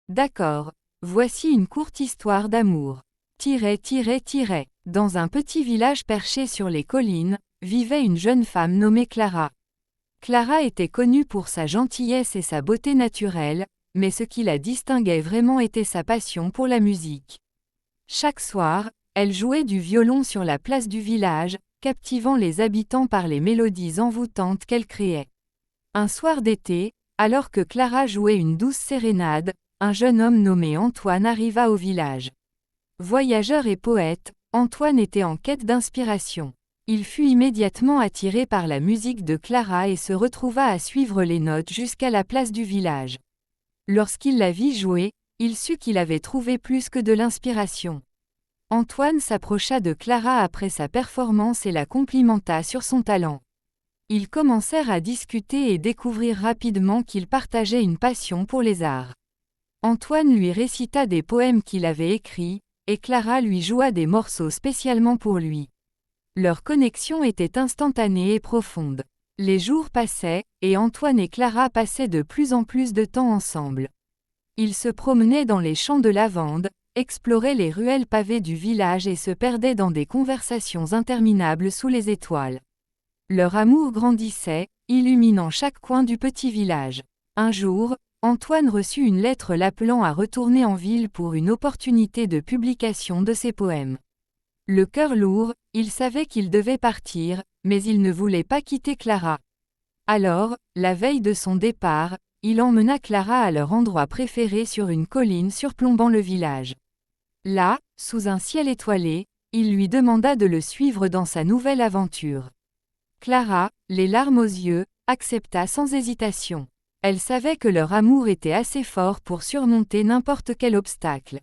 D'accord. Voici une courte histoire d'amour. Dans un petit village perché sur les collines, vivait une jeune femme nommée Clara. Clara était connue pour sa gentillesse et sa beauté naturelle, mais ce qui la distinguait vraiment était sa passion pour la musique. Chaque soir, elle jouait du violon sur la place du village, captivant les habitants par les mélodies envoûtantes qu'elle créait. Un soir d'été, alors que Clara jouait une douce sérénade, un jeune homme nommé Antoine arriva au village. Voyageur et poète, Antoine était en quête d'inspiration. Il fut immédiatement attiré par la musique de Clara et se retrouva à suivre les notes jusqu'à la place du village. Lorsqu'il la vit jouer, il sut qu'il avait trouvé plus que de l'inspiration. Antoine s'approcha de Clara après sa performance et la complimenta sur son talent. Ils commencèrent à discuter et découvrirent rapidement qu'ils partageaient une passion pour les arts. Antoine lui récita des poèmes qu'il avait écrits, et Clara lui joua des morceaux spécialement pour lui. Leur connexion était instantanée et profonde. Les jours passaient, et Antoine et Clara passaient de plus en plus de temps ensemble. Ils se promenaient dans les champs de lavande, exploraient les ruelles pavées du village et se perdaient dans des conversations interminables sous les étoiles. Leur amour grandissait, illuminant chaque coin du petit village. Un jour, Antoine reçut une lettre l'appelant à retourner en ville pour une opportunité de publication de ses poèmes. Le cœur lourd, il savait qu'il devait partir, mais il ne voulait pas quitter Clara. Alors, la veille de son départ, il emmena Clara à leur endroit préféré sur une colline surplombant le village. Là, sous un ciel étoilé, il lui demanda de le suivre dans sa nouvelle aventure. Clara, les larmes aux yeux, accepta sans hésitation. Elle savait que leur amour était assez fort pour surmonter n'importe quel obstacle.